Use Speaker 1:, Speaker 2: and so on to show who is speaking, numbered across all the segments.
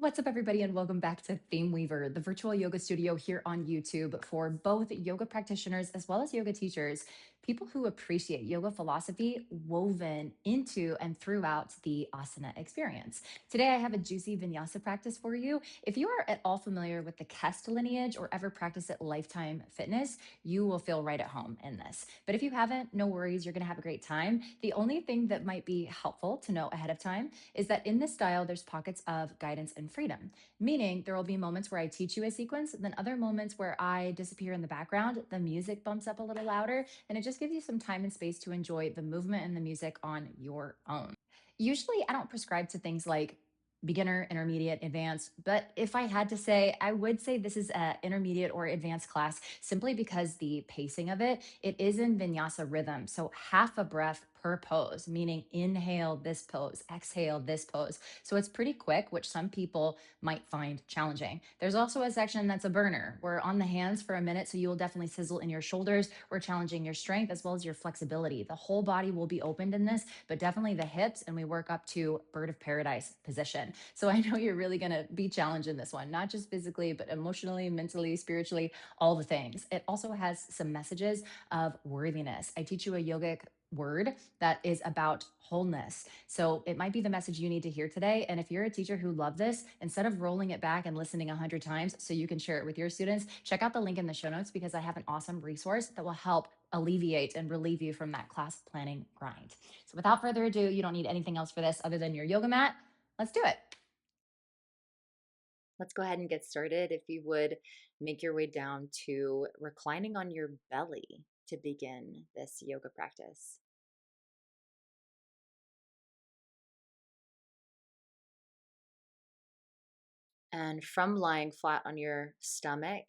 Speaker 1: What's up, everybody, and welcome back to Theme Weaver, the virtual yoga studio here on YouTube for both yoga practitioners as well as yoga teachers, people who appreciate yoga philosophy woven into and throughout the asana experience. Today, I have a juicy vinyasa practice for you. If you are at all familiar with the Kest lineage or ever practice at Lifetime Fitness, you will feel right at home in this. But if you haven't, no worries, you're going to have a great time. The only thing that might be helpful to know ahead of time is that in this style, there's pockets of guidance and freedom, meaning there will be moments where I teach you a sequence, then other moments where I disappear in the background, the music bumps up a little louder, and it just gives you some time and space to enjoy the movement and the music on your own. Usually, I don't prescribe to things like beginner, intermediate, advanced, but if I had to say, I would say this is an intermediate or advanced class simply because the pacing of it is in vinyasa rhythm. So half a breath per pose, meaning inhale this pose, exhale this pose. So it's pretty quick, which some people might find challenging. There's also a section that's a burner. We're on the hands for a minute, so you will definitely sizzle in your shoulders. We're challenging your strength as well as your flexibility. The whole body will be opened in this, but definitely the hips, and we work up to bird of paradise position. So I know you're really going to be challenged in this one, not just physically, but emotionally, mentally, spiritually, all the things. It also has some messages of worthiness. I teach you a yogic word that is about wholeness. So it might be the message you need to hear today. And if you're a teacher who loved this, instead of rolling it back and listening 100 times so you can share it with your students, check out the link in the show notes because I have an awesome resource that will help alleviate and relieve you from that class planning grind. So without further ado, you don't need anything else for this other than your yoga mat. Let's do it. Let's go ahead and get started. If you would make your way down to reclining on your belly to begin this yoga practice. And from lying flat on your stomach,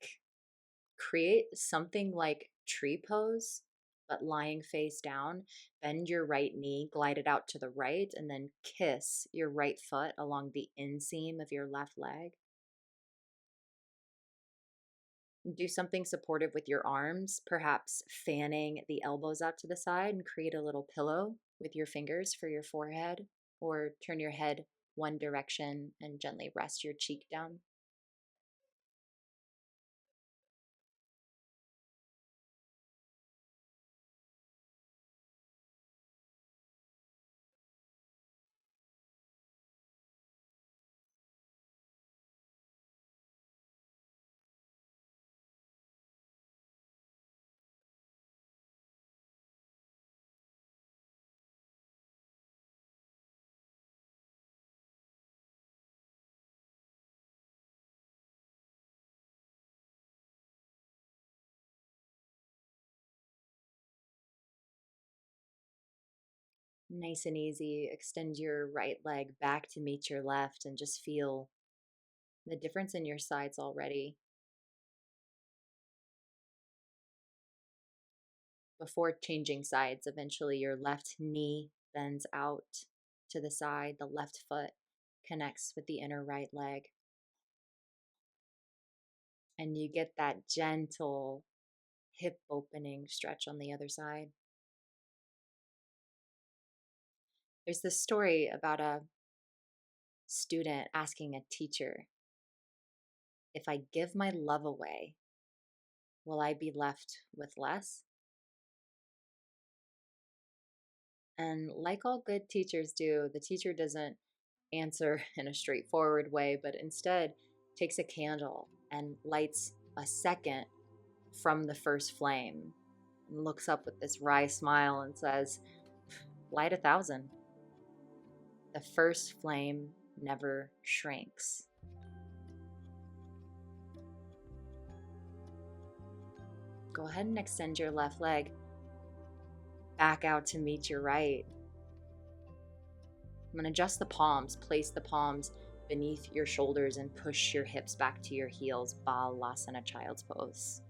Speaker 1: create something like tree pose, but lying face down. Bend your right knee, glide it out to the right, and then kiss your right foot along the inseam of your left leg. Do something supportive with your arms, perhaps fanning the elbows out to the side and create a little pillow with your fingers for your forehead, or turn your head one direction and gently rest your cheek down. Nice and easy. Extend your right leg back to meet your left and just feel the difference in your sides already. Before changing sides, eventually your left knee bends out to the side, the left foot connects with the inner right leg, and you get that gentle hip opening stretch on the other side. There's this story about a student asking a teacher, if I give my love away, will I be left with less? And like all good teachers do, the teacher doesn't answer in a straightforward way, but instead takes a candle and lights a second from the first flame and looks up with this wry smile and says, light 1,000. The first flame never shrinks. Go ahead and extend your left leg back out to meet your right. I'm going to adjust the palms, place the palms beneath your shoulders and push your hips back to your heels, Balasana, child's pose.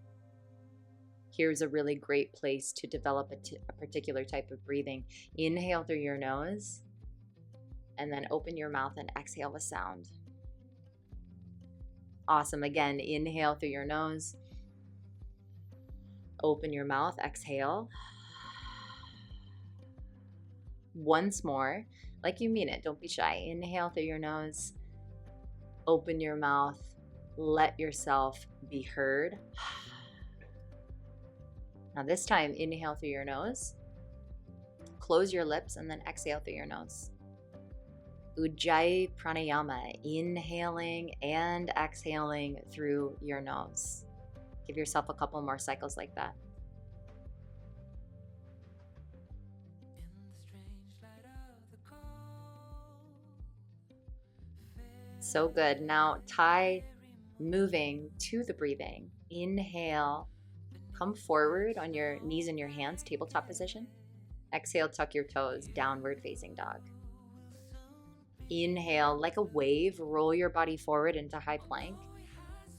Speaker 1: Here's a really great place to develop a particular type of breathing. Inhale through your nose and then open your mouth and exhale with sound. Awesome. Again, inhale through your nose, open your mouth, exhale. Once more, like you mean it, don't be shy. Inhale through your nose,
Speaker 2: Open your mouth. Let yourself be heard. Now this time, inhale through your nose. Close your lips and then exhale through your nose. Ujjayi pranayama, inhaling and exhaling through your nose. Give yourself a couple more cycles like that. So good. Now tie moving to the breathing. Inhale, come forward on your knees and your hands, tabletop position. Exhale, tuck your toes, downward facing dog. Inhale, like a wave, roll your body forward into high plank.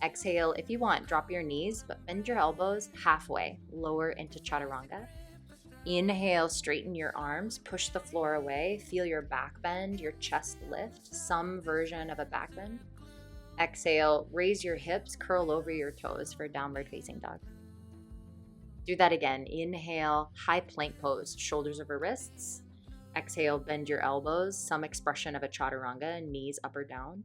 Speaker 2: Exhale, if you want, drop your knees, but bend your elbows halfway, lower into Chaturanga. Inhale, straighten your arms, push the floor away, feel your back bend, your chest lift, some version of a back bend. Exhale, raise your hips, curl over your toes for downward facing dog. Do that again. Inhale, high plank pose, shoulders over wrists. Exhale, bend your elbows, some expression of a Chaturanga, knees up or down.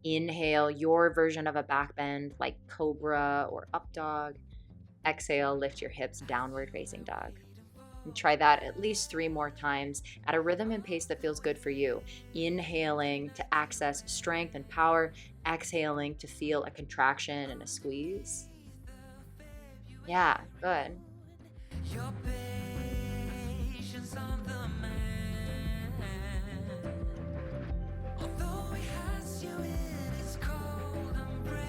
Speaker 2: Inhale, your version of a back bend like cobra or up dog. Exhale, lift your hips, downward facing dog. And try that at least 3 more times at a rhythm and pace that feels good for you. Inhaling to access strength and power. Exhaling to feel a contraction and a squeeze. Yeah, good. Your patience on the man. Although he has you in his cold embrace.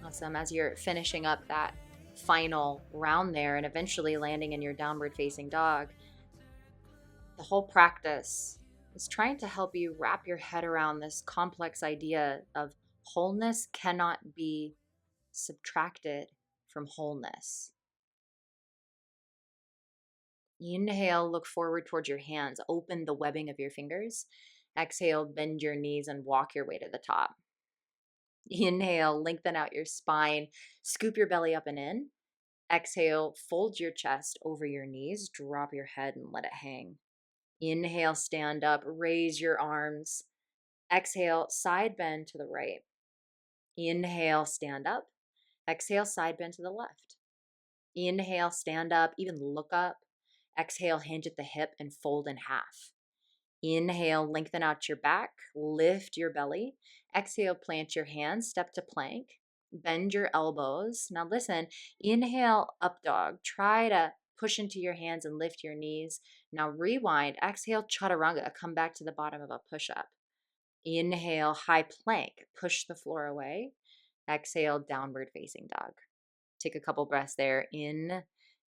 Speaker 2: Awesome. As you're finishing up that final round there and eventually landing in your downward facing dog, the whole practice is trying to help you wrap your head around this complex idea of wholeness cannot be subtracted from wholeness. Inhale, look forward towards your hands, open the webbing of your fingers. Exhale, bend your knees and walk your way to the top. Inhale, lengthen out your spine, scoop your belly up and in. Exhale, fold your chest over your knees, drop your head and let it hang. Inhale, stand up, raise your arms. Exhale, side bend to the right. Inhale, stand up. Exhale, side bend to the left. Inhale, stand up, even look up. Exhale, hinge at the hip and fold in half. Inhale, lengthen out your back, lift your belly. Exhale, plant your hands, step to plank. Bend your elbows. Now listen, inhale, up dog. Try to push into your hands and lift your knees. Now rewind. Exhale, chaturanga. Come back to the bottom of a push-up. Inhale, high plank. Push the floor away. Exhale, downward facing dog. Take a couple breaths there, in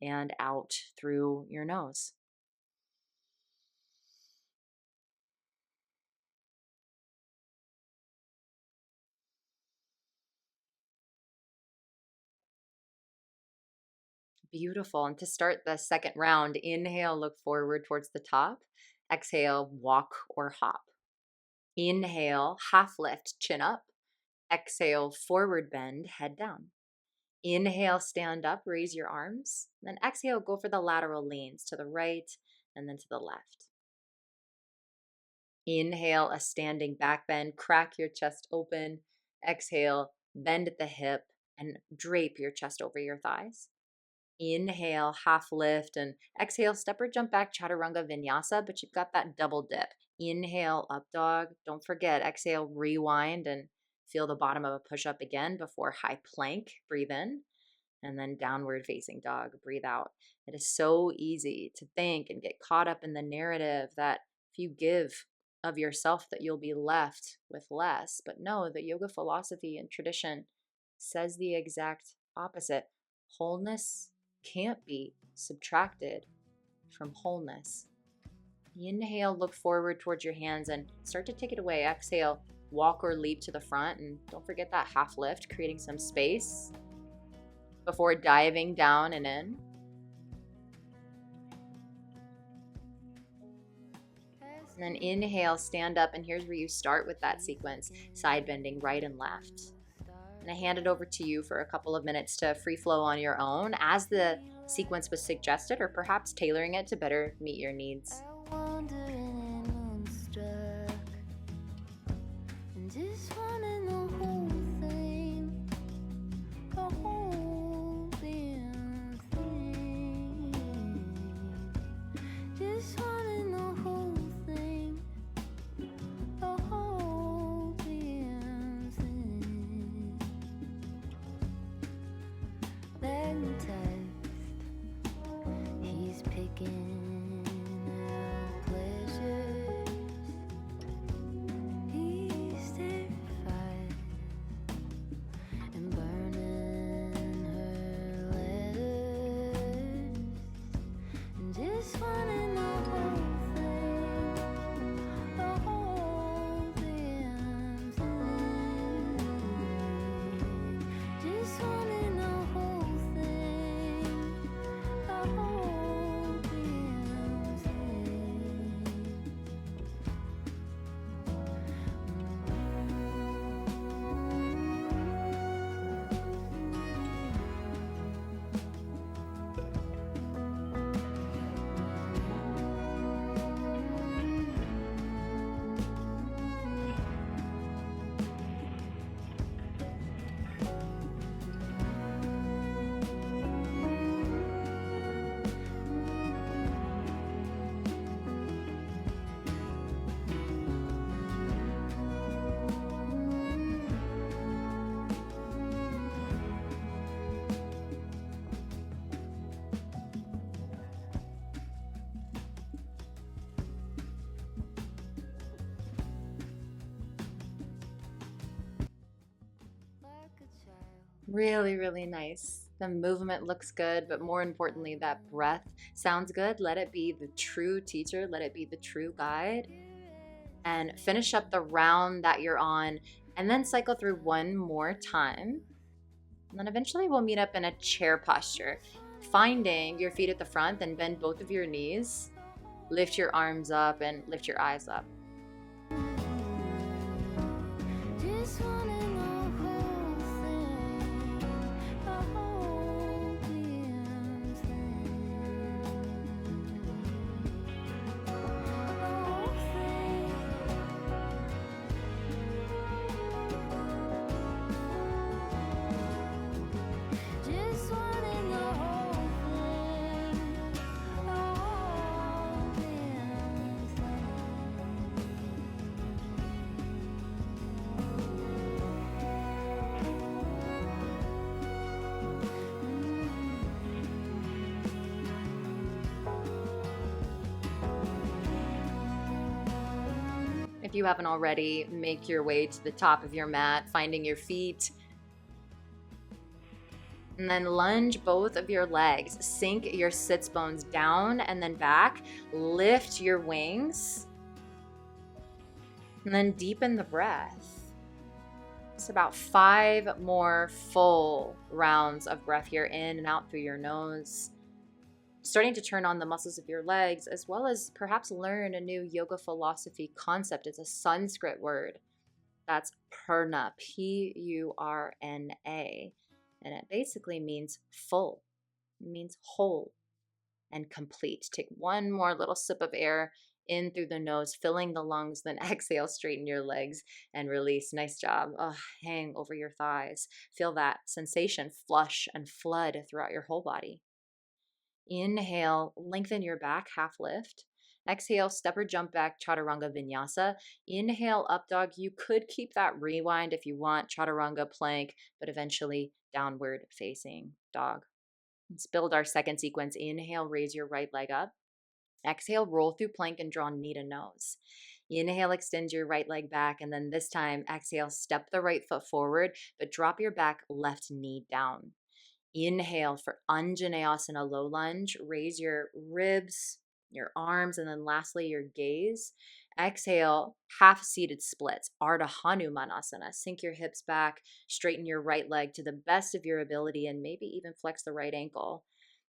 Speaker 2: and out through your nose. Beautiful. And to start the second round, inhale, look forward towards the top. Exhale, walk or hop. Inhale, half lift, chin up. Exhale, forward bend, head down. Inhale, stand up, raise your arms. Then exhale, go for the lateral leans to the right and then to the left. Inhale, a standing back bend, crack your chest open. Exhale, bend at the hip and drape your chest over your thighs. Inhale, half lift, and exhale, step or jump back, Chaturanga Vinyasa, but you've got that double dip. Inhale, up dog. Don't forget, exhale, rewind and feel the bottom of a push-up again before high plank. Breathe in, and then downward facing dog. Breathe out. It is so easy to think and get caught up in the narrative that if you give of yourself that you'll be left with less. But no, the yoga philosophy and tradition says the exact opposite. Wholeness can't be subtracted from wholeness. Inhale, look forward towards your hands and start to take it away. Exhale, walk or leap to the front, and don't forget that half lift, creating some space before diving down and in. And then inhale, stand up, and here's where you start with that sequence, side bending right and left. And I hand it over to you for a couple of minutes to free flow on your own as the sequence was suggested, or perhaps tailoring it to better meet your needs.
Speaker 3: Just wanting the whole thing, the whole damn thing. Just wanting the whole thing, the whole damn thing. Magnetized, he's picking out pleasures. He's terrified and burning her letters. And just wanting the whole thing, the whole damn thing. Just wanting the whole thing, the whole damn thing. Like a child.
Speaker 2: Really, really nice. The movement looks good, but more importantly, that breath sounds good. Let it be the true teacher, let it be the true guide. And finish up the round that you're on, and then cycle through one more time. And then eventually we'll meet up in a chair posture. Finding your feet at the front, then bend both of your knees. Lift your arms up and lift your eyes up.
Speaker 3: Just wanting the whole thing, the whole damn thing. The whole thing. Just wanting the whole thing, the whole damn thing.
Speaker 2: If you haven't already, make your way to the top of your mat, finding your feet. And then lunge both of your legs. Sink your sits bones down and then back. Lift your wings. And then deepen the breath. It's about 5 more full rounds of breath here, in and out through your nose. Starting to turn on the muscles of your legs, as well as perhaps learn a new yoga philosophy concept. It's a Sanskrit word. That's Pūrṇa, Pūrna. And it basically means full. It means whole and complete. Take one more little sip of air in through the nose, filling the lungs, then exhale, straighten your legs and release. Nice job. Hang over your thighs. Feel that sensation flush and flood throughout your whole body. Inhale, lengthen your back, half lift. Exhale, step or jump back, Chaturanga Vinyasa. Inhale, up dog. You could keep that rewind if you want, Chaturanga plank, but eventually downward facing dog. Let's build our second sequence. Inhale, raise your right leg up. Exhale, roll through plank and draw knee to nose. Inhale, extend your right leg back, and then this time, exhale, step the right foot forward, but drop your back left knee down. Inhale for Anjaneyasana low lunge. Raise your ribs, your arms, and then lastly, your gaze. Exhale, half-seated splits, Ardha Hanumanasana. Sink your hips back, straighten your right leg to the best of your ability, and maybe even flex the right ankle.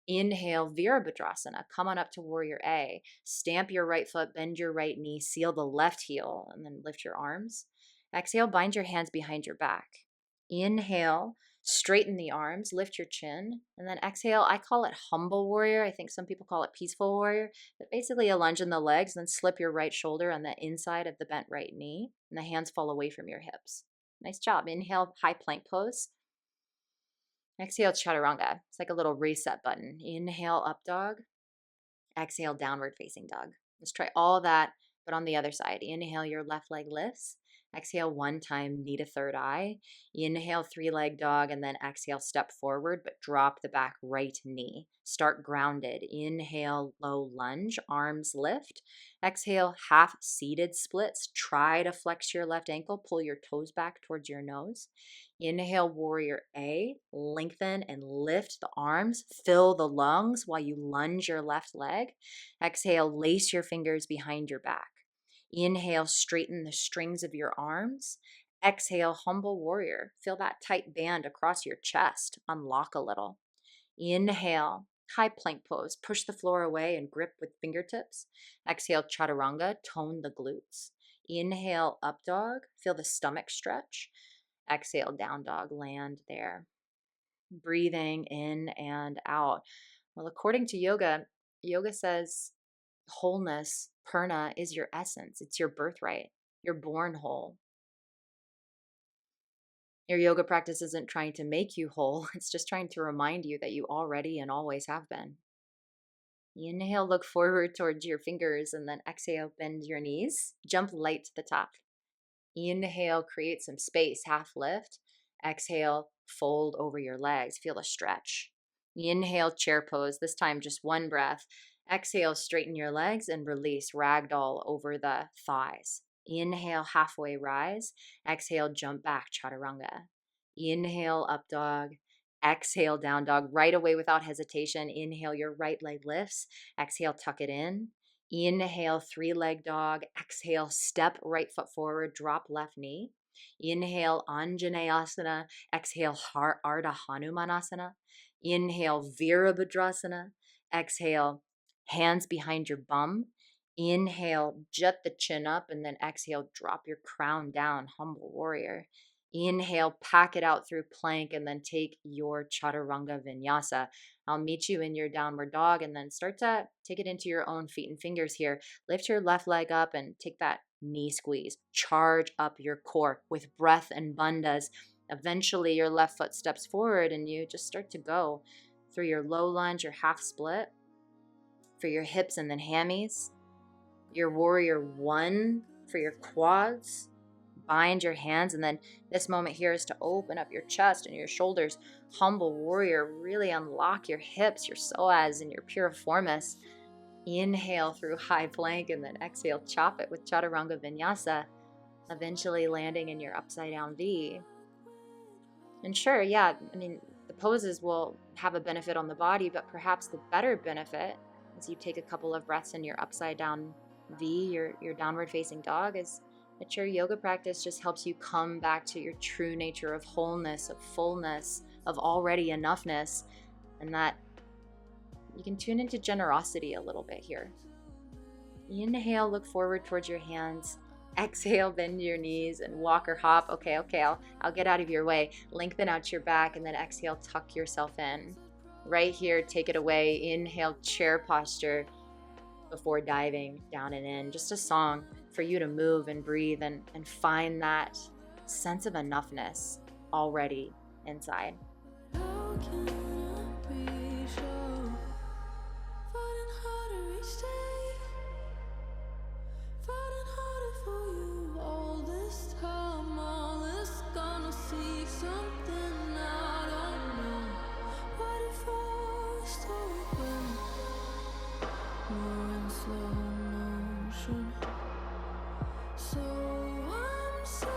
Speaker 2: Inhale, Virabhadrasana. Come on up to Warrior A. Stamp your right foot, bend your right knee, seal the left heel, and then lift your arms. Exhale, bind your hands behind your back. Inhale, Straighten the arms, lift your chin, and then exhale. I call it humble warrior. I think some people call it peaceful warrior, but basically a lunge in the legs, then slip your right shoulder on the inside of the bent right knee, and the hands fall away from your hips. Nice job. Inhale, high plank pose. Exhale, chaturanga. It's like a little reset button. Inhale, up dog. Exhale, downward facing dog. Let's try all that, but on the other side. Inhale, your left leg lifts. Exhale, one time, knee to third eye. Inhale, 3-leg dog, and then exhale, step forward, but drop the back right knee. Start grounded. Inhale, low lunge, arms lift. Exhale, half seated splits. Try to flex your left ankle, pull your toes back towards your nose. Inhale, warrior A, lengthen and lift the arms, fill the lungs while you lunge your left leg. Exhale, lace your fingers behind your back. Inhale, straighten the strings of your arms. Exhale, humble warrior. Feel that tight band across your chest. Unlock a little. Inhale, high plank pose. Push the floor away and grip with fingertips. Exhale, chaturanga. Tone the glutes. Inhale, up dog. Feel the stomach stretch. Exhale, down dog. Land there. Breathing in and out. Well, according to yoga, yoga says wholeness, Pūrṇa, is your essence. It's your birthright. You're born whole. Your yoga practice isn't trying to make you whole. It's just trying to remind you that you already and always have been. Inhale, look forward towards your fingers, and then exhale, bend your knees. Jump light to the top. Inhale, create some space, half lift. Exhale, fold over your legs. Feel a stretch. Inhale, chair pose. This time, just one breath. Exhale, straighten your legs and release, ragdoll over the thighs. Inhale, halfway rise. Exhale, jump back, chaturanga. Inhale, up dog. Exhale, down dog. Right away without hesitation. Inhale, your right leg lifts. Exhale, tuck it in. Inhale, 3-leg dog. Exhale, step right foot forward, drop left knee. Inhale, Anjaneyasana. Exhale, Ardha Hanumanasana. Inhale, Virabhadrasana. Exhale, hands behind your bum. Inhale, jut the chin up, and then exhale, drop your crown down, humble warrior. Inhale, pack it out through plank, and then take your Chaturanga Vinyasa. I'll meet you in your downward dog, and then start to take it into your own feet and fingers here. Lift your left leg up and take that knee squeeze. Charge up your core with breath and bandhas. Eventually, your left foot steps forward, and you just start to go through your low lunge, your half split, for your hips and then hammies. Your warrior 1 for your quads. Bind your hands, and then this moment here is to open up your chest and your shoulders. Humble warrior, really unlock your hips, your psoas, and your piriformis. Inhale through high plank, and then exhale, chop it with Chaturanga Vinyasa, eventually landing in your upside down V. And sure, yeah, I mean, the poses will have a benefit on the body, but perhaps the better benefit as you take a couple of breaths in your upside down V, your downward facing dog, is that your yoga practice just helps you come back to your true nature of wholeness, of fullness, of already enoughness, and that you can tune into generosity a little bit here. Inhale, look forward towards your hands. Exhale, bend your knees and walk or hop. Okay, I'll get out of your way. Lengthen out your back, and then exhale, tuck yourself in. Right here, take it away. Inhale, chair posture before diving down and in. Just a song for you to move and breathe and find that sense of enoughness already inside.
Speaker 3: How can I be sure? Fighting harder each day. Fighting harder for you all this time. All this gonna seek something I don't know. Waiting for us to open. More in slow motion. So I'm saying,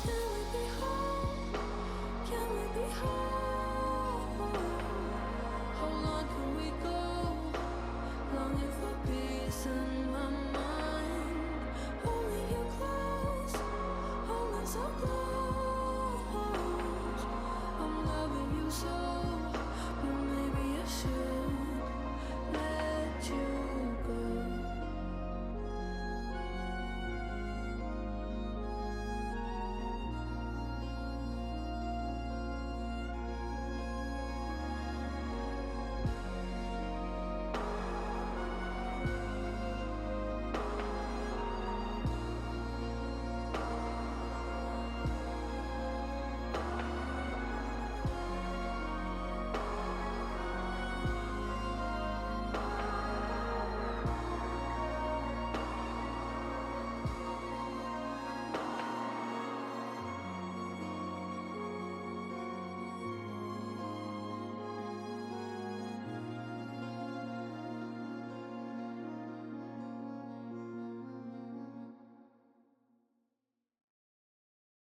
Speaker 3: can we be whole? Can we be whole? How long can we go? Longing for peace in my mind. Holding you close, holding so close. I'm loving you so, but maybe I should let you go.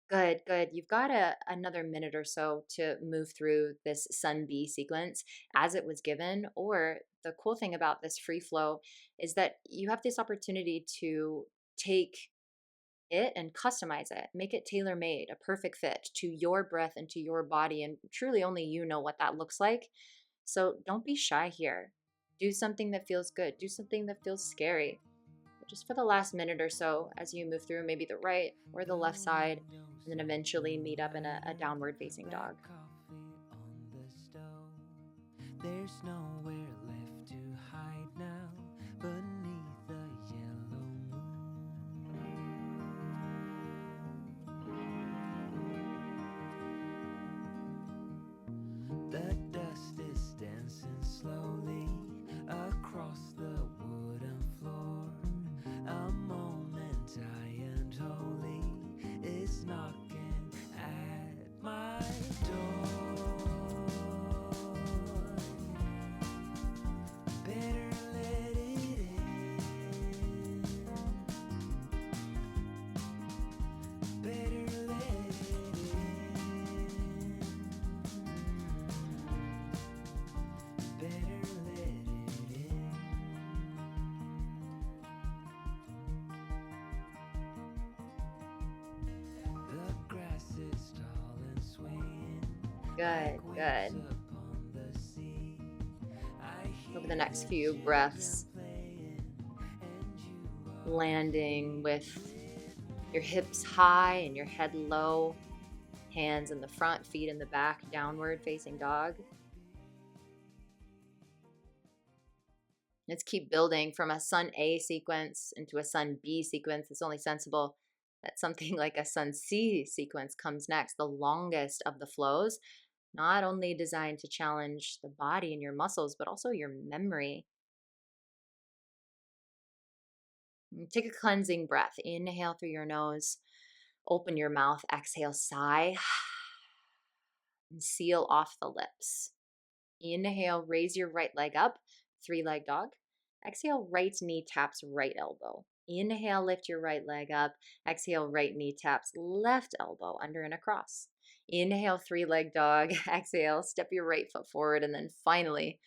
Speaker 2: Good, good. You've got another minute or so to move through this Sun B sequence as it was given. Or the cool thing about this free flow is that you have this opportunity to take it and customize it, make it tailor made, a perfect fit to your breath and to your body. And truly, only you know what that looks like. So don't be shy here. Do something that feels good, do something that feels scary. Just for the last minute or so as you move through maybe the right or the left side, and then eventually meet up in a downward facing dog.
Speaker 3: Black coffee on the stove. There's nowhere left to hide now beneath the yellow moon. The dust is dancing slowly across the wooden floor. A moment high and holy is knocking at my door. Better let it in. Better let it in. Better let it in. The grass is tall and swaying.
Speaker 2: Good, good. Over the next few breaths, landing with your hips high and your head low, hands in the front, feet in the back, downward facing dog. Let's keep building from a Sun A sequence into a Sun B sequence. It's only sensible that something like a Sun C sequence comes next, the longest of the flows, not only designed to challenge the body and your muscles, but also your memory. Take a cleansing breath. Inhale through your nose, open your mouth, exhale, sigh, and seal off the lips. Inhale, raise your right leg up, 3-leg dog. Exhale, right knee taps right elbow. Inhale, lift your right leg up. Exhale, right knee taps left elbow under and across. Inhale, 3-leg dog. Exhale, step your right foot forward. And then finally,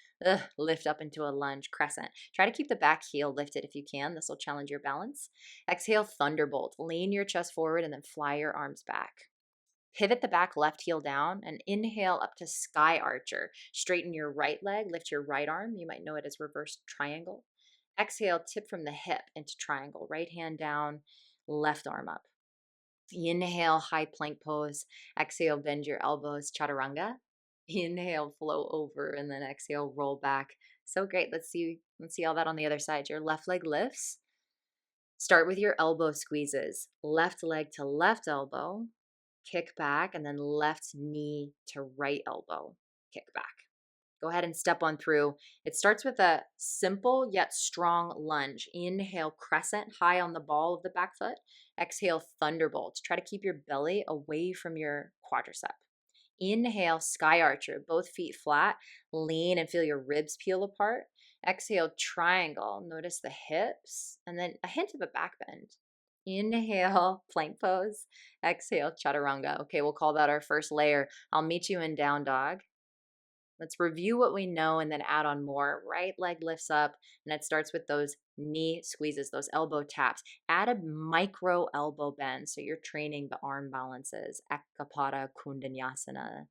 Speaker 2: lift up into a lunge, crescent. Try to keep the back heel lifted if you can. This will challenge your balance. Exhale, thunderbolt. Lean your chest forward and then fly your arms back. Pivot the back left heel down and inhale up to sky archer. Straighten your right leg, lift your right arm. You might know it as reverse triangle. Exhale, tip from the hip into triangle. Right hand down, left arm up. Inhale, high plank pose. Exhale, bend your elbows, chaturanga. Inhale, flow over, and then exhale, roll back. So great. Let's see all that on the other side. Your left leg lifts. Start with your elbow squeezes. Left leg to left elbow. Kick back, and then left knee to right elbow, kick back. Go ahead and step on through. It starts with a simple yet strong lunge. Inhale, crescent, high on the ball of the back foot. Exhale, thunderbolt. Try to keep your belly away from your quadricep. Inhale, sky archer, both feet flat. Lean and feel your ribs peel apart. Exhale, triangle. Notice the hips, and then a hint of a back bend. Inhale, plank pose. Exhale, chaturanga. Okay, we'll call that our first layer. I'll meet you in down dog. Let's review what we know and then add on more. Right leg lifts up, and it starts with those knee squeezes, those elbow taps. Add a micro elbow bend so you're training the arm balances. Ekapada Kundanyasana.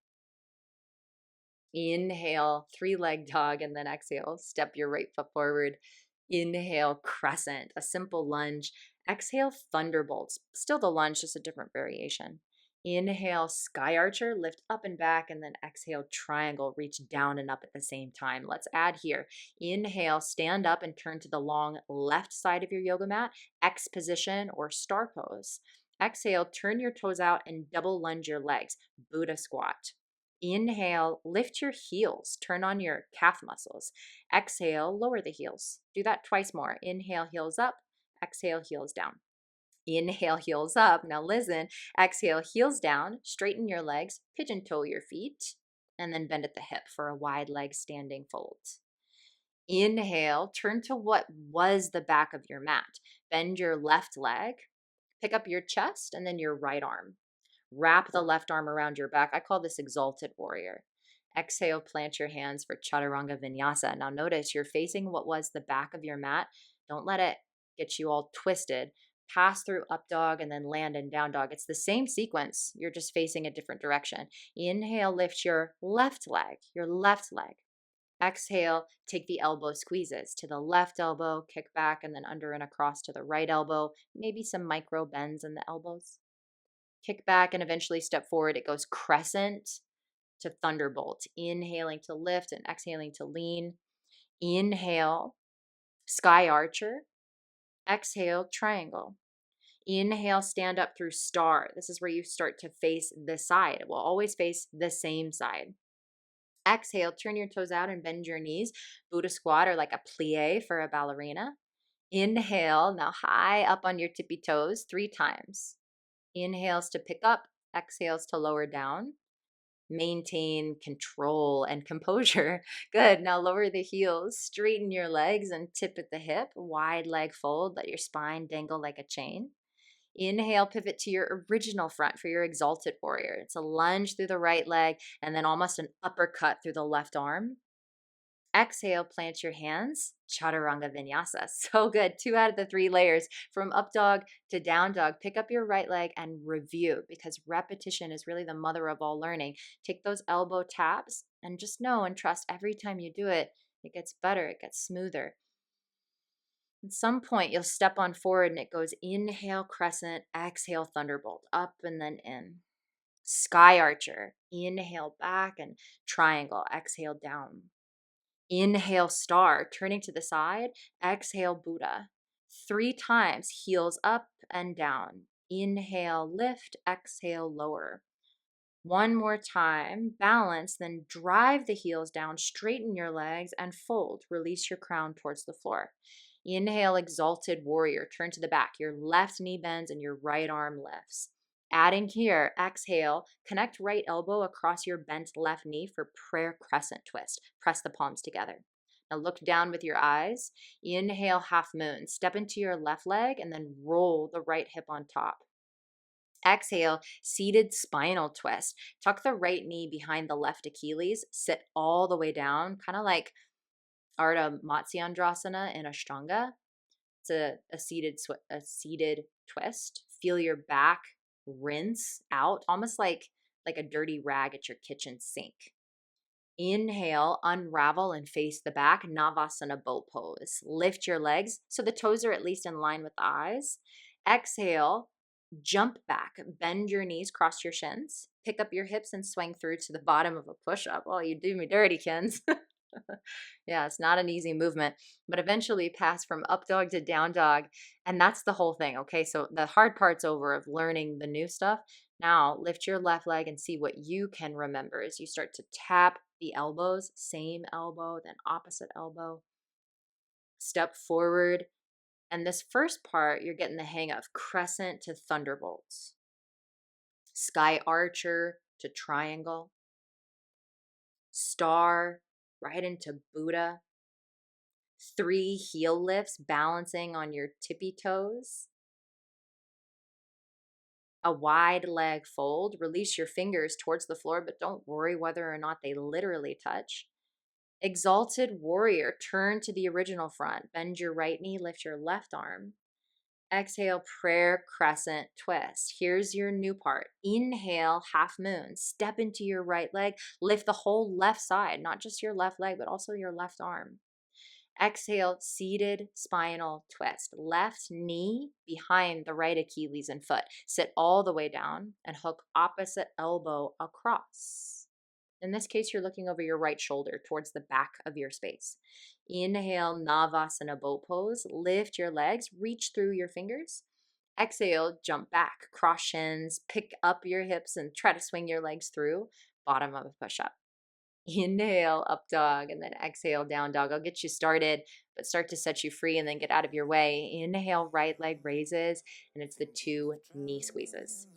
Speaker 2: Inhale, 3-leg dog, and then exhale, step your right foot forward. Inhale, crescent, a simple lunge. Exhale, thunderbolts, still the lunge, just a different variation. Inhale, sky archer, lift up and back, and then exhale, triangle, reach down and up at the same time. Let's add here. Inhale, stand up and turn to the long left side of your yoga mat, X position or star pose. Exhale, turn your toes out and double lunge your legs, Buddha squat. Inhale, lift your heels, turn on your calf muscles. Exhale, lower the heels. Do that twice more. Inhale, heels up. Exhale, heels down. Inhale, heels up. Now listen. Exhale, heels down. Straighten your legs. Pigeon toe your feet. And then bend at the hip for a wide leg standing fold. Inhale, turn to what was the back of your mat. Bend your left leg. Pick up your chest and then your right arm. Wrap the left arm around your back. I call this Exalted Warrior. Exhale, plant your hands for Chaturanga Vinyasa. Now notice you're facing what was the back of your mat. Don't let it get you all twisted. Pass through up dog and then land in down dog. It's the same sequence. You're just facing a different direction. Inhale, lift your left leg, your left leg. Exhale, take the elbow squeezes to the left elbow, kick back, and then under and across to the right elbow. Maybe some micro bends in the elbows. Kick back and eventually step forward. It goes crescent to thunderbolt. Inhaling to lift and exhaling to lean. Inhale, sky archer. Exhale, triangle. Inhale, stand up through star. This is where you start to face this side. It will always face the same side. Exhale, turn your toes out and bend your knees. Buddha squat or like a plie for a ballerina. Inhale, now high up on your tippy toes 3 times. Inhales to pick up, exhales to lower down. Maintain control and composure. Good. Now lower the heels, straighten your legs and tip at the hip. Wide leg fold, let your spine dangle like a chain. Inhale, pivot to your original front for your Exalted Warrior. It's a lunge through the right leg and then almost an uppercut through the left arm. Exhale, plant your hands, Chaturanga Vinyasas. So good. 2 out of the 3 layers from up dog to down dog. Pick up your right leg and review because repetition is really the mother of all learning. Take those elbow taps and just know and trust every time you do it, it gets better, it gets smoother. At some point, you'll step on forward and it goes inhale, crescent, exhale, thunderbolt, up and then in. Sky archer, inhale back and triangle, exhale down. Inhale, star, turning to the side. Exhale, Buddha. 3 times, heels up and down. Inhale, lift. Exhale, lower. 1 more time, balance, then drive the heels down, straighten your legs, and fold. Release your crown towards the floor. Inhale, Exalted Warrior. Turn to the back. Your left knee bends and your right arm lifts. Adding here, exhale, connect right elbow across your bent left knee for prayer crescent twist. Press the palms together. Now look down with your eyes. Inhale, half moon. Step into your left leg and then roll the right hip on top. Exhale, seated spinal twist. Tuck the right knee behind the left Achilles. Sit all the way down, kind of like Ardha Matsyendrasana in Ashtanga. It's a seated twist. Feel your back rinse out, almost like a dirty rag at your kitchen sink. Inhale, unravel and face the back, Navasana boat pose. Lift your legs so the toes are at least in line with the eyes. Exhale, jump back, bend your knees, cross your shins, pick up your hips and swing through to the bottom of a push-up. Oh, you do me dirty, Kins. Yeah, it's not an easy movement, but eventually pass from up dog to down dog. And that's the whole thing. Okay, so the hard part's over of learning the new stuff. Now lift your left leg and see what you can remember as you start to tap the elbows, same elbow, then opposite elbow. Step forward. And this first part, you're getting the hang of crescent to thunderbolts, sky archer to triangle, star right into Buddha, 3 heel lifts balancing on your tippy toes, a wide leg fold. Release your fingers towards the floor, but don't worry whether or not they literally touch. Exalted Warrior, turn to the original front. Bend your right knee, lift your left arm. Exhale, prayer crescent twist. Here's your new part. Inhale, half moon. Step into your right leg. Lift the whole left side, not just your left leg, but also your left arm. Exhale, seated spinal twist. Left knee behind the right Achilles and foot. Sit all the way down and hook opposite elbow across. In this case, you're looking over your right shoulder towards the back of your space. Inhale, Navasana boat pose. Lift your legs, reach through your fingers. Exhale, jump back, cross shins, pick up your hips and try to swing your legs through. Bottom of a push-up. Inhale, up dog, and then exhale, down dog. I'll get you started, but start to set you free and then get out of your way. Inhale, right leg raises, and it's the 2 knee squeezes.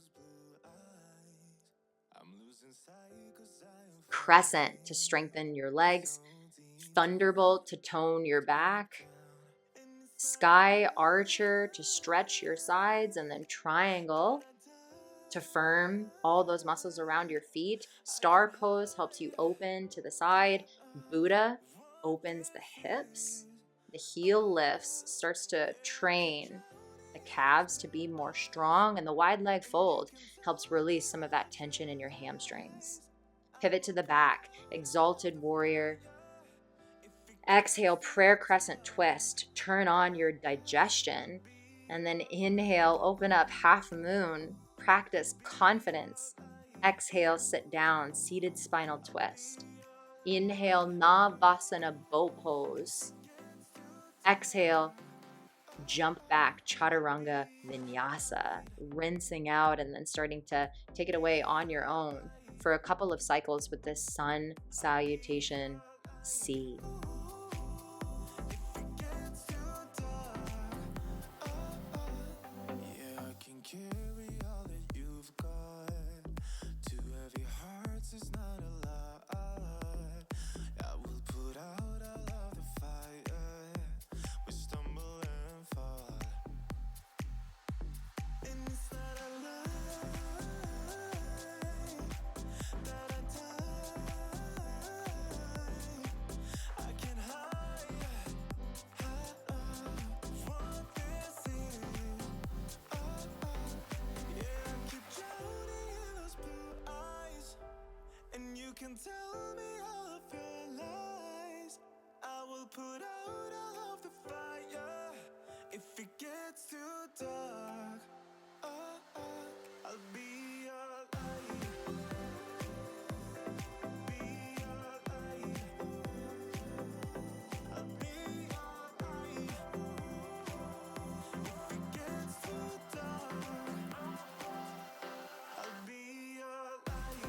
Speaker 2: Crescent to strengthen your legs. Thunderbolt to tone your back. Sky archer to stretch your sides, and then triangle to firm all those muscles around your feet. Star pose helps you open to the side. Buddha opens the hips. The heel lifts, starts to train the calves to be more strong, and the wide leg fold helps release some of that tension in your hamstrings. Pivot to the back, exalted warrior. Exhale, prayer crescent twist. Turn on your digestion. And then inhale, open up, half moon. Practice confidence. Exhale, sit down, seated spinal twist. Inhale, Navasana boat pose. Exhale, jump back, Chaturanga Vinyasa. Rinsing out and then starting to take it away on your own for a couple of cycles with this sun salutation C.
Speaker 3: You can tell me all of your lies. I will put out all of the fire. If it gets too dark, I'll be your light. Be your light. I'll be your light. If it gets too dark, I'll be your light.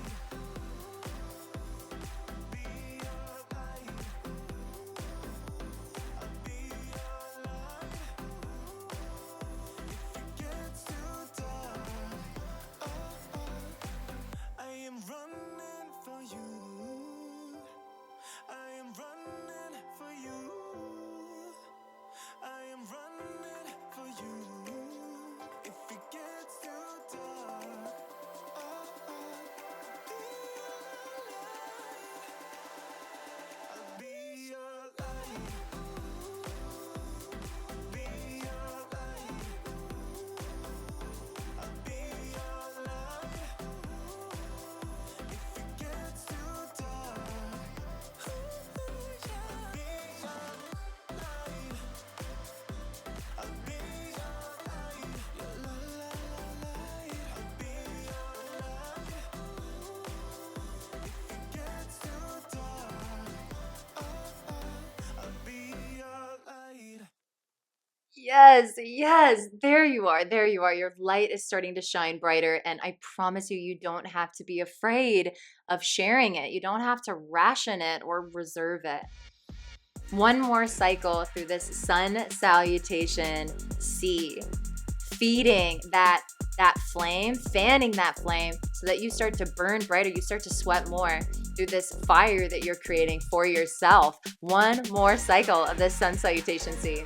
Speaker 2: Yes, yes, there you are. There you are. Your light is starting to shine brighter. And I promise you, you don't have to be afraid of sharing it. You don't have to ration it or reserve it. One more cycle through this sun salutation C, feeding that flame, fanning that flame so that you start to burn brighter, you start to sweat more through this fire that you're creating for yourself. One more cycle of this sun salutation C.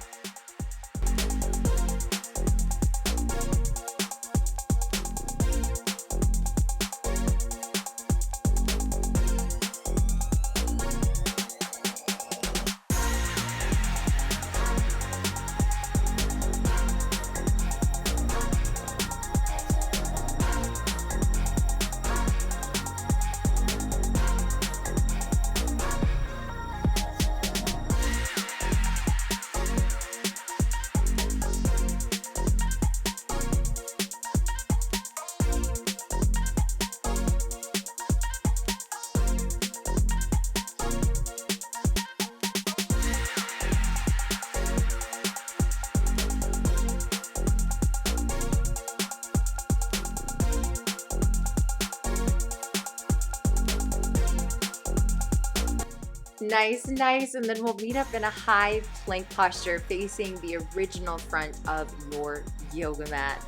Speaker 2: Nice, nice. And then we'll meet up in a high plank posture facing the original front of your yoga mat.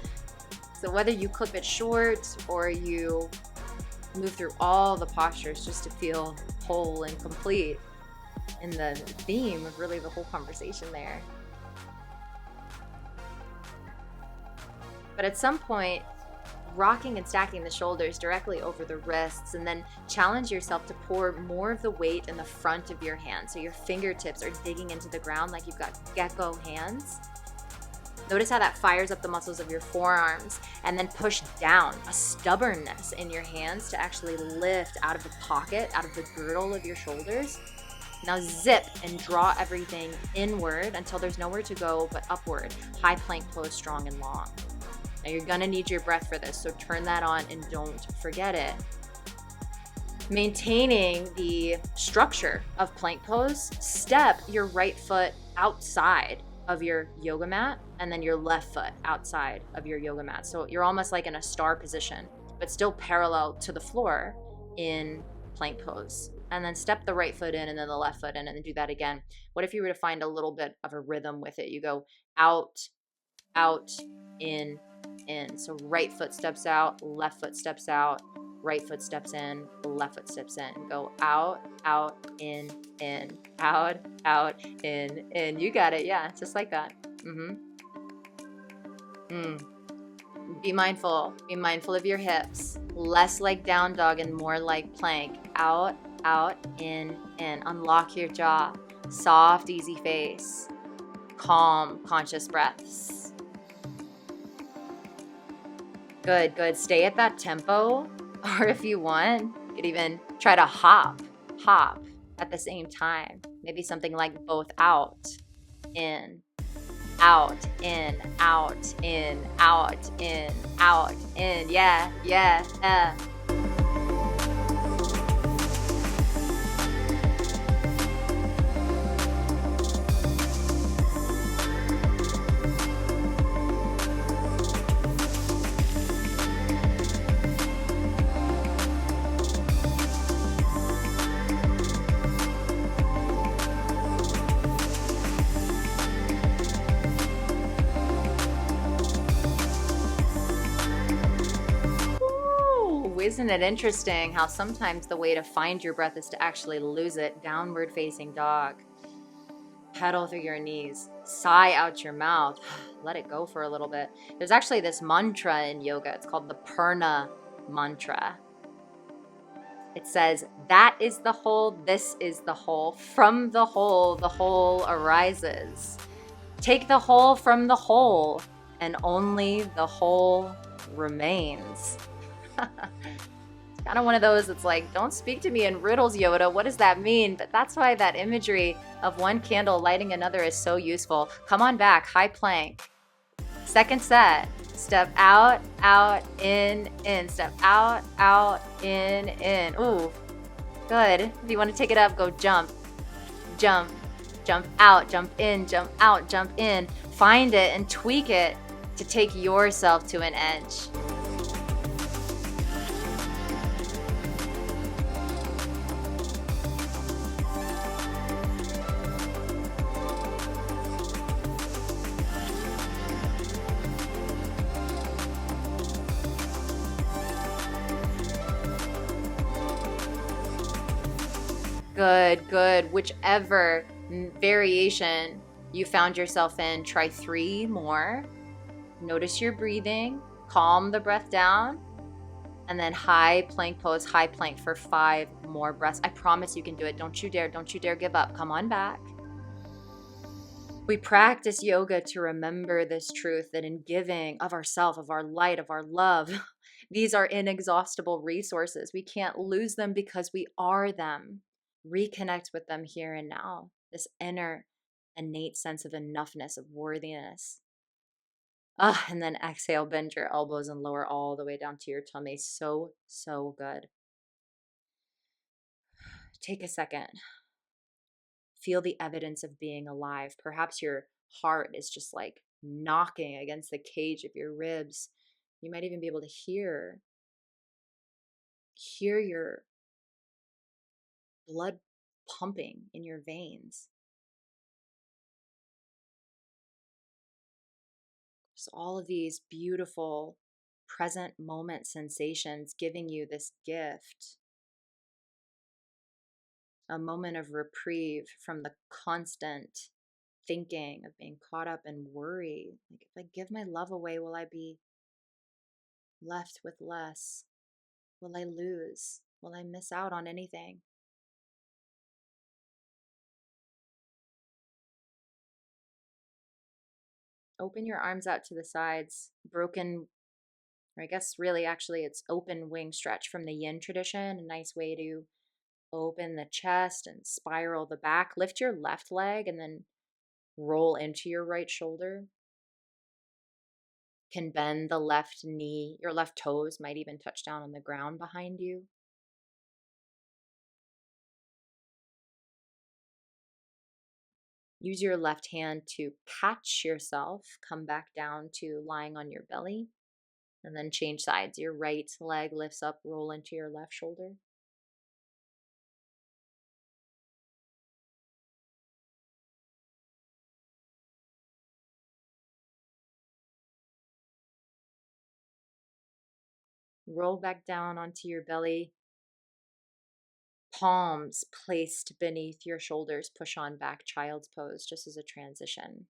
Speaker 2: So whether you clip it short or you move through all the postures just to feel whole and complete in the theme of really the whole conversation there. But at some point, rocking and stacking the shoulders directly over the wrists, and then challenge yourself to pour more of the weight in the front of your hands. So your fingertips are digging into the ground like you've got gecko hands. Notice how that fires up the muscles of your forearms, and then push down, a stubbornness in your hands to actually lift out of the pocket, out of the girdle of your shoulders. Now zip and draw everything inward until there's nowhere to go but upward. High plank pose, strong and long. Now you're gonna need your breath for this, so turn that on and don't forget it. Maintaining the structure of plank pose, step your right foot outside of your yoga mat and then your left foot outside of your yoga mat. So you're almost like in a star position, but still parallel to the floor in plank pose. And then step the right foot in and then the left foot in, and then do that again. What if you were to find a little bit of a rhythm with it? You go out, out, in. So right foot steps out, left foot steps out, right foot steps in, left foot steps in. Go out, out, in, out, out, in. You got it. Yeah, just like that. Be mindful. Be mindful of your hips. Less like down dog and more like plank. Out, out, in. Unlock your jaw. Soft, easy face. Calm, conscious breaths. Good, good. Stay at that tempo. Or if you want, you could even try to hop at the same time. Maybe something like both out, in, out, in, out, in, out, in, out, in. Yeah, yeah, yeah. Isn't it interesting how sometimes the way to find your breath is to actually lose it? Downward facing dog. Pedal through your knees. Sigh out your mouth. Let it go for a little bit. There's actually this mantra in yoga. It's called the Pūrṇa mantra. It says, that is the whole, this is the whole. From the whole arises. Take the whole from the whole, and only the whole remains. Kind of one of those that's like, don't speak to me in riddles, Yoda. What does that mean? But that's why that imagery of one candle lighting another is so useful. Come on back, high plank. Second set. Step out, out, in. Step out, out, in. Ooh, good. If you want to take it up, go jump, jump, jump out, jump in, jump out, jump in. Find it and tweak it to take yourself to an edge. Good, good. Whichever variation you found yourself in, try 3 more. Notice your breathing, calm the breath down, and then high plank pose, high plank for 5 more breaths. I promise you can do it. Don't you dare give up. Come on back. We practice yoga to remember this truth that in giving of ourself, of our light, of our love, these are inexhaustible resources. We can't lose them because we are them. Reconnect with them here and now. This inner innate sense of enoughness, of worthiness. And then exhale, bend your elbows and lower all the way down to your tummy. So, so good. Take a second. Feel the evidence of being alive. Perhaps your heart is just like knocking against the cage of your ribs. You might even be able to hear your blood pumping in your veins. Just all of these beautiful present moment sensations giving you this gift. A moment of reprieve from the constant thinking of being caught up in worry. Like, if I give my love away, will I be left with less? Will I lose? Will I miss out on anything? Open your arms out to the sides, broken, or I guess really actually it's open wing stretch from the yin tradition, a nice way to open the chest and spiral the back. Lift your left leg and then roll into your right shoulder. Can bend the left knee, your left toes might even touch down on the ground behind you. Use your left hand to catch yourself, come back down to lying on your belly, and then change sides. Your right leg lifts up, roll into your left shoulder. Roll back down onto your belly. Palms placed beneath your shoulders. Push on back, child's pose, just as a transition.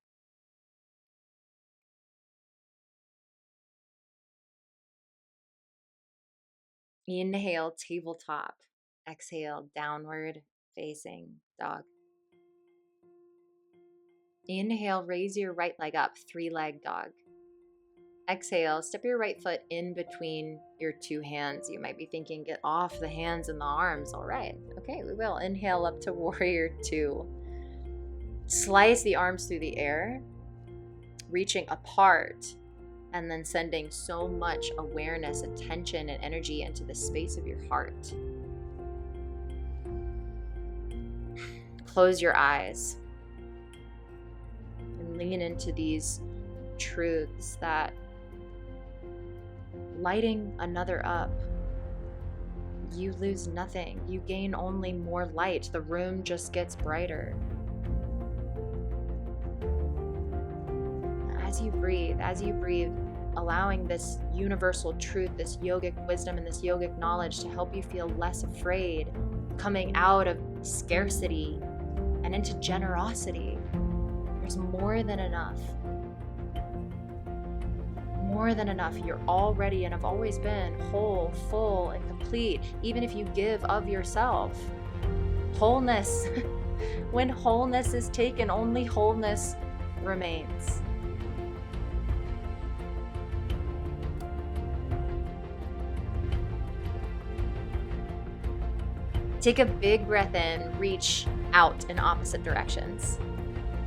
Speaker 2: Inhale, tabletop. Exhale, downward facing dog. Inhale, raise your right leg up, three-leg dog. Exhale, step your right foot in between your two hands. You might be thinking, get off the hands and the arms. All right. Okay, we will. Inhale up to warrior two. Slice the arms through the air, reaching apart, and then sending so much awareness, attention, and energy into the space of your heart. Close your eyes and lean into these truths that lighting another up, you lose nothing. You gain only more light. The room just gets brighter. As you breathe, allowing this universal truth, this yogic wisdom, and this yogic knowledge to help you feel less afraid, coming out of scarcity and into generosity. There's more than enough. More than enough. You're already and have always been whole, full, and complete, even if you give of yourself. Wholeness. When wholeness is taken, only wholeness remains. Take a big breath in, reach out in opposite directions.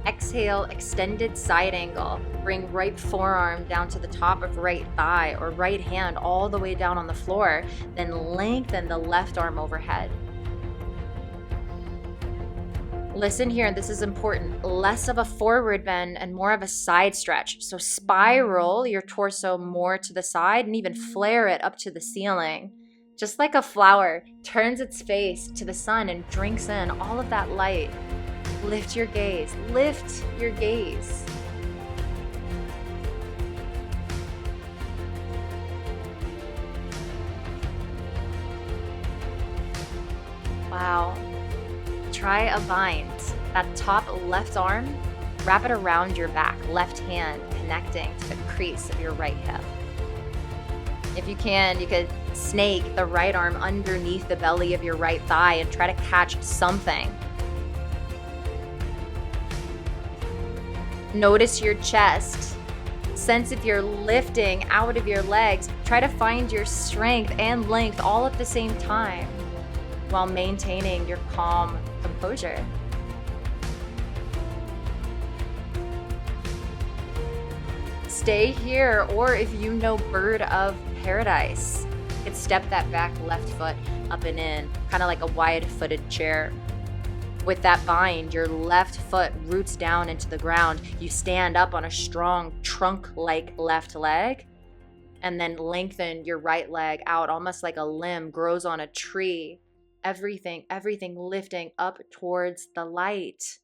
Speaker 2: Exhale, extended side angle. Bring right forearm down to the top of right thigh or right hand all the way down on the floor. Then lengthen the left arm overhead. Listen here, this is important. Less of a forward bend and more of a side stretch. So spiral your torso more to the side and even flare it up to the ceiling. Just like a flower turns its face to the sun and drinks in all of that light. Lift your gaze. Lift your gaze. Wow. Try a bind. That top left arm, wrap it around your back. Left hand connecting to the crease of your right hip. If you can, you could snake the right arm underneath the belly of your right thigh and try to catch something. Notice your chest. Sense if you're lifting out of your legs. Try to find your strength and length all at the same time while maintaining your calm composure. Stay here, or if you know bird of paradise, you could step that back left foot up and in, kind of like a wide-footed chair. With that bind, your left foot roots down into the ground. You stand up on a strong trunk-like left leg, and then lengthen your right leg out, almost like a limb grows on a tree. Everything lifting up towards the light.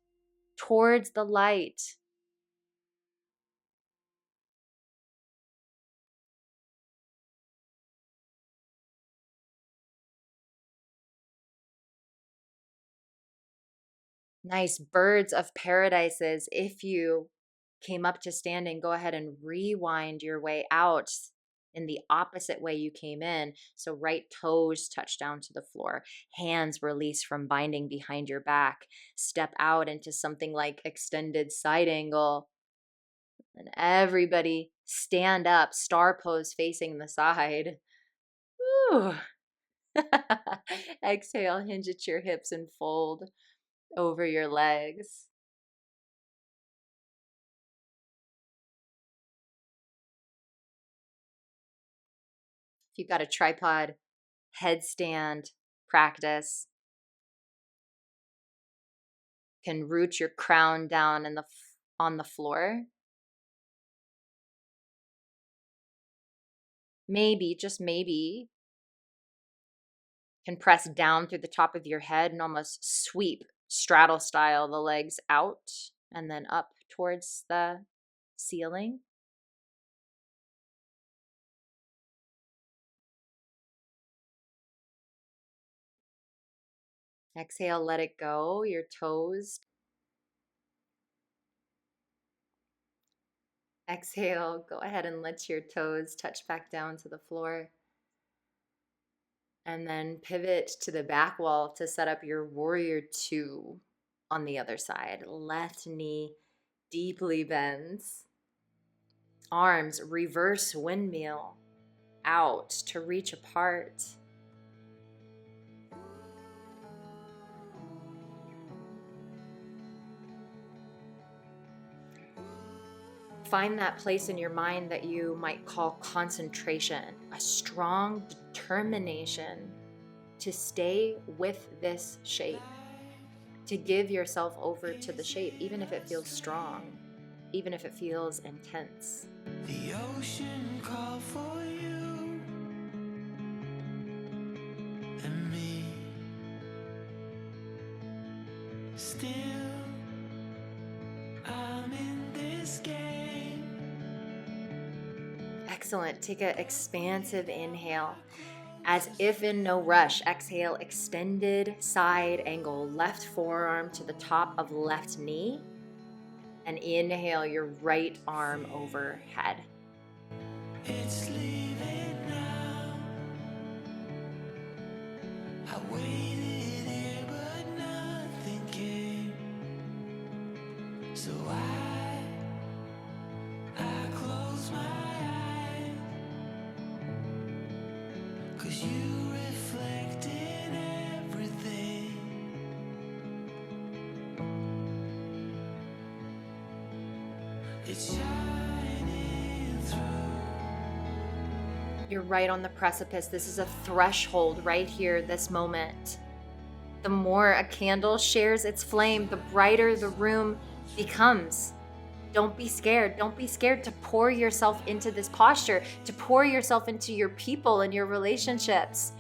Speaker 2: Towards the light. Nice. Birds of paradises. If you came up to standing, go ahead and rewind your way out. in the opposite way you came in. So right toes touch down to the floor, hands release from binding behind your back. Step out into something like extended side angle. And everybody stand up, star pose facing the side. Whew. Exhale, hinge at your hips and fold over your legs. If you've got a tripod, headstand practice, can root your crown down on the floor. Maybe, just maybe, can press down through the top of your head and almost sweep straddle style the legs out and then up towards the ceiling. Exhale, let it go, your toes. Exhale, go ahead and let your toes touch back down to the floor. And then pivot to the back wall to set up your warrior two on the other side. Left knee deeply bends. Arms reverse windmill out to reach apart. Find that place in your mind that you might call concentration, a strong determination to stay with this shape, to give yourself over to the shape, even if it feels strong, even if it feels intense.
Speaker 3: The ocean called for you and me. Still, I'm in this game.
Speaker 2: Excellent. Take an expansive inhale. As if in no rush, exhale, extended side angle, left forearm to the top of left knee, and inhale your right arm overhead.
Speaker 3: It's leaving now. I waited here, but nothing came. So I close my eyes. 'Cause you reflect in everything. It's shining through.
Speaker 2: You're right on the precipice. This is a threshold right here, this moment. The more a candle shares its flame, the brighter the room becomes. Don't be scared. Don't be scared to pour yourself into this posture, to pour yourself into your people and your relationships.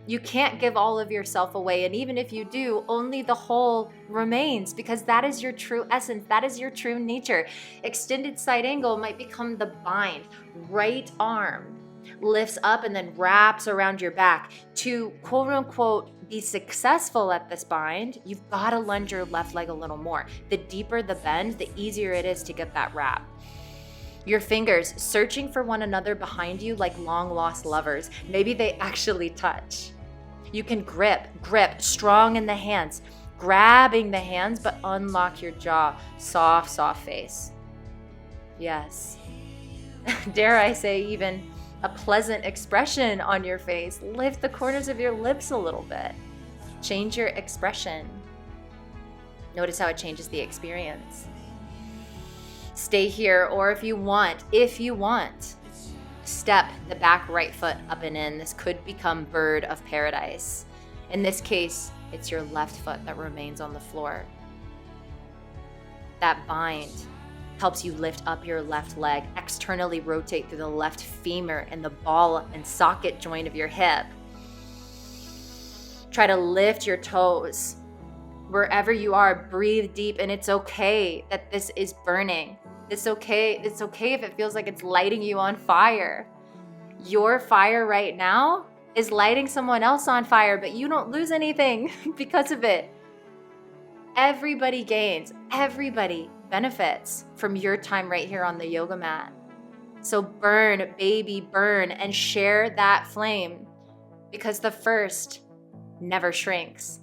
Speaker 2: You can't give all of yourself away. And even if you do, only the whole remains, because that is your true essence. That is your true nature. Extended side angle might become the bind. Right arm lifts up and then wraps around your back. To quote unquote be successful at this bind, you've got to lunge your left leg a little more. The deeper the bend, the easier it is to get that wrap. Your fingers searching for one another behind you like long lost lovers. Maybe they actually touch. You can grip, strong in the hands, grabbing the hands, but unlock your jaw. Soft face. Yes. Dare I say, even a pleasant expression on your face. Lift the corners of your lips a little bit. Change your expression. Notice how it changes the experience. Stay here, or if you want, step the back right foot up and in. This could become bird of paradise. In this case, it's your left foot that remains on the floor. That bind helps you lift up your left leg, externally rotate through the left femur and the ball and socket joint of your hip. Try to lift your toes. Wherever you are, breathe deep, and it's okay that this is burning. It's okay if it feels like it's lighting you on fire. Your fire right now is lighting someone else on fire, but you don't lose anything because of it. Everybody gains. Everybody benefits from your time right here on the yoga mat. So burn, baby, burn, and share that flame, because the first never shrinks.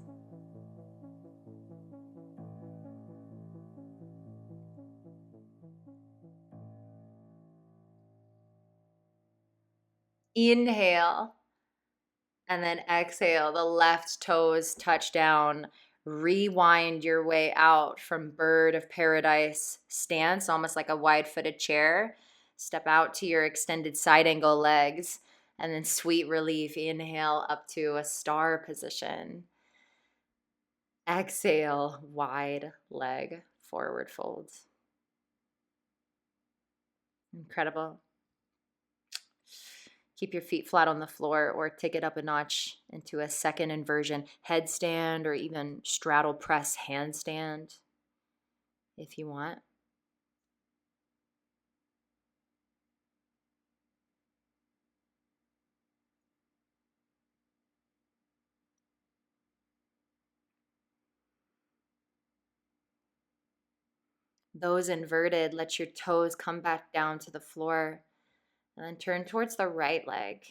Speaker 2: Inhale, and then exhale. The left toes touch down. Rewind your way out from bird of paradise stance, almost like a wide-footed chair. Step out to your extended side angle legs, and then sweet relief. Inhale up to a star position. Exhale, wide leg forward folds. Incredible. Keep your feet flat on the floor or take it up a notch into a second inversion headstand or even straddle press handstand if you want. Those inverted, let your toes come back down to the floor and then turn towards the right leg.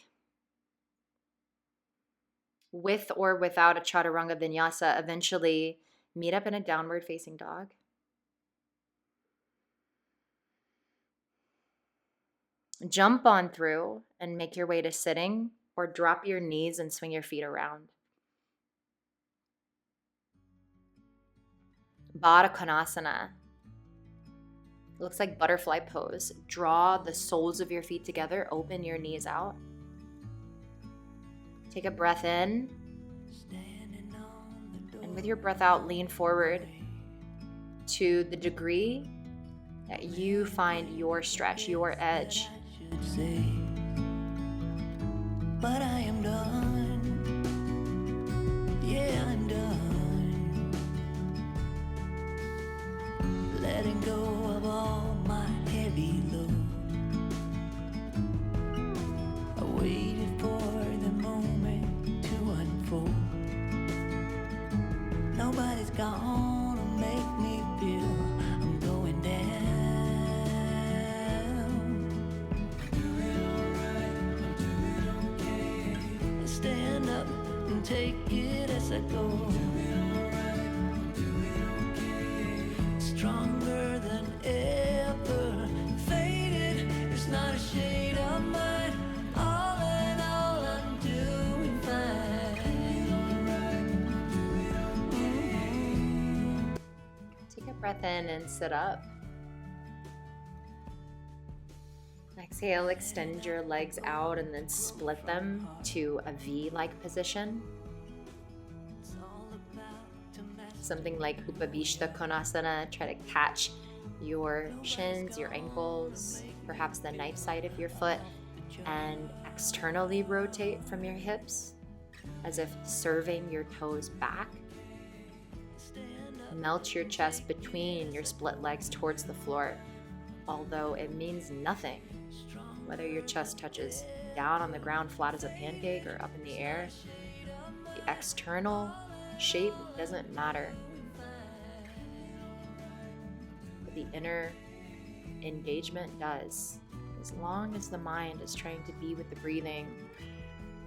Speaker 2: With or without a Chaturanga Vinyasa, eventually meet up in a downward facing dog. Jump on through and make your way to sitting, or drop your knees and swing your feet around. Baddha Konasana. Looks like butterfly pose. Draw the soles of your feet together, open your knees out. Take a breath in, and with your breath out, lean forward to the degree that you find your stretch, your edge.
Speaker 3: But I am done. Yeah, I'm done. Letting go of all my heavy load. I waited for the moment to unfold. Nobody's gonna make me feel I'm going down. Stand up and take it as I go. Stronger than ever. Faded, it's not a shade of mine. All in all, I'm doing fine.
Speaker 2: Take a breath in and sit up. Exhale, extend your legs out and then split them to a V-like position. Something like Upavishta Konasana. Try to catch your shins, your ankles, perhaps the knife side of your foot, and externally rotate from your hips as if serving your toes back. Melt your chest between your split legs towards the floor, although it means nothing whether your chest touches down on the ground flat as a pancake or up in the air. The external shape doesn't matter. But the inner engagement does. As long as the mind is trying to be with the breathing,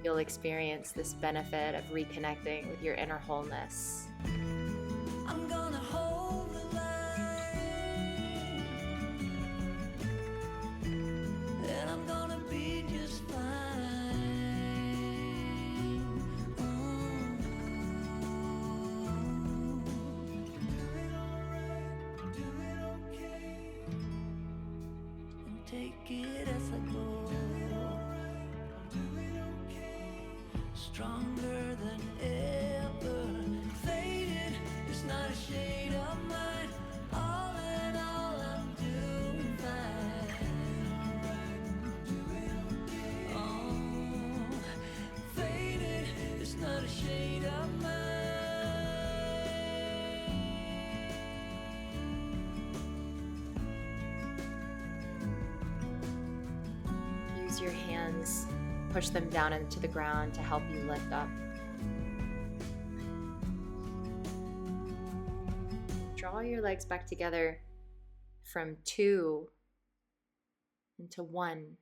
Speaker 2: you'll experience this benefit of reconnecting with your inner wholeness.
Speaker 3: I'm gonna hold the line, and I'm gonna be just fine. Do it okay, and take it as I go. Do it okay, stronger than ever. Faded, it's not a shade of mine. All in all, I'm doing fine. Oh, faded, it's not a shade of mine.
Speaker 2: Use your hands, push them down into the ground to help you lift up. Draw your legs back together from 2 into 1.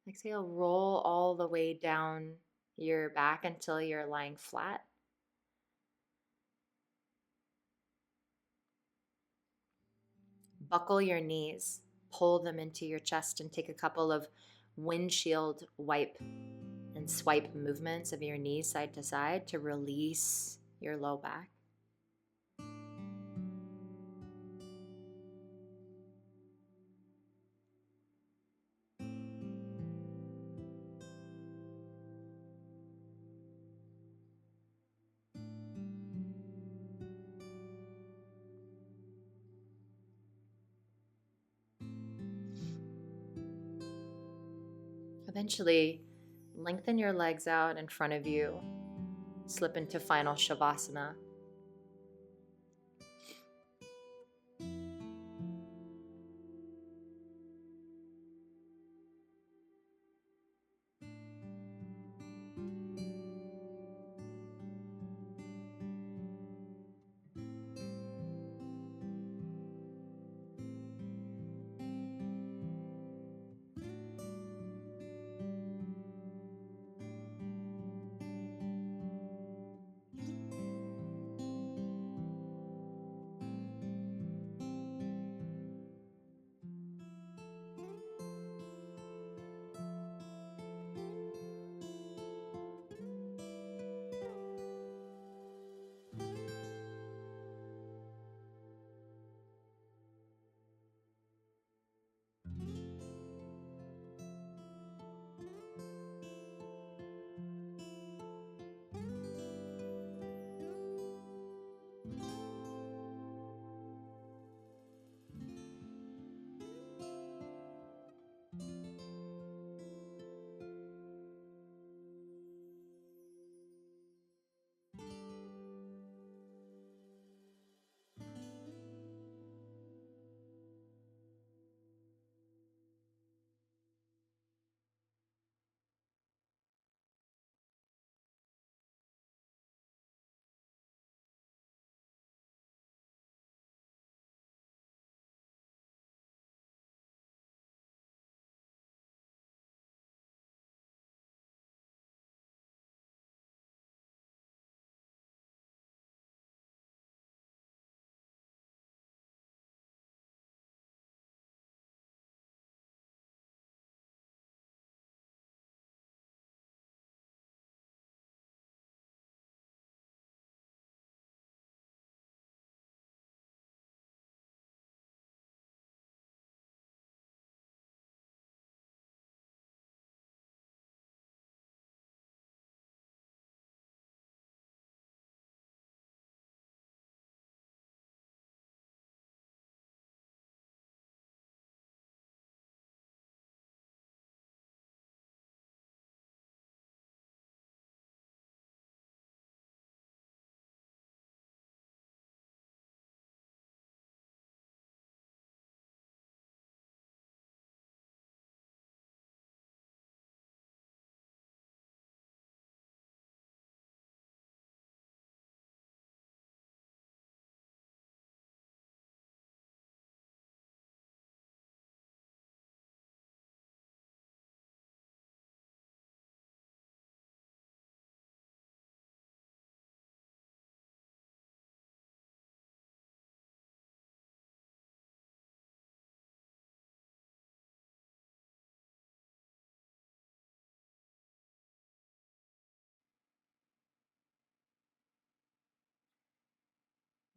Speaker 2: Exhale, roll all the way down your back until you're lying flat. Buckle your knees, pull them into your chest, and take a couple of windshield wipe and swipe movements of your knees side to side to release your low back. Eventually, lengthen your legs out in front of you, slip into final Shavasana.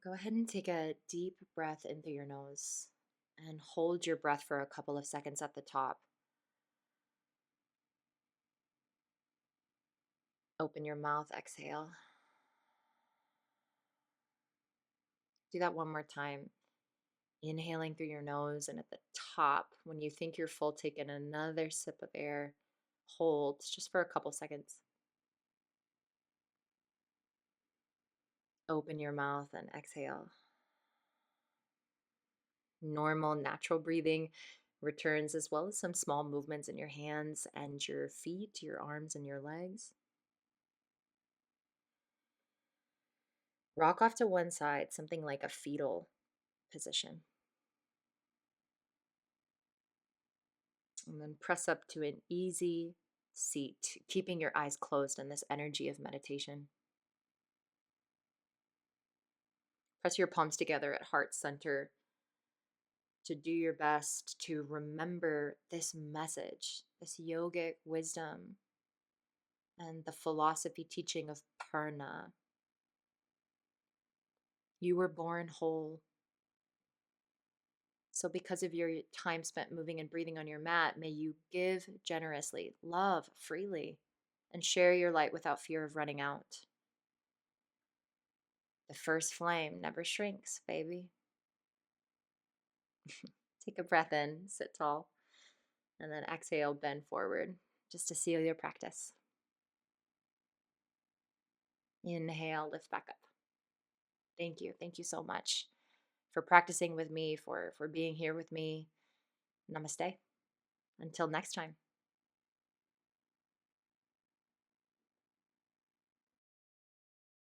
Speaker 2: Go ahead and take a deep breath in through your nose and hold your breath for a couple of seconds at the top. Open your mouth, exhale. Do that one more time. Inhaling through your nose, and at the top, when you think you're full, take in another sip of air. Hold just for a couple seconds. Open your mouth and exhale. Normal, natural breathing returns, as well as some small movements in your hands and your feet, your arms and your legs. Rock off to one side, something like a fetal. position. And then press up to an easy seat, keeping your eyes closed in this energy of meditation. Press your palms together at heart center to do your best to remember this message, this yogic wisdom, and the philosophy teaching of Pūrṇa. You were born whole. So, because of your time spent moving and breathing on your mat, may you give generously, love freely, and share your light without fear of running out. The first flame never shrinks, baby. Take a breath in, sit tall, and then exhale, bend forward just to seal your practice. Inhale, lift back up. Thank you. Thank you so much for practicing with me, for being here with me. Namaste. Until next time.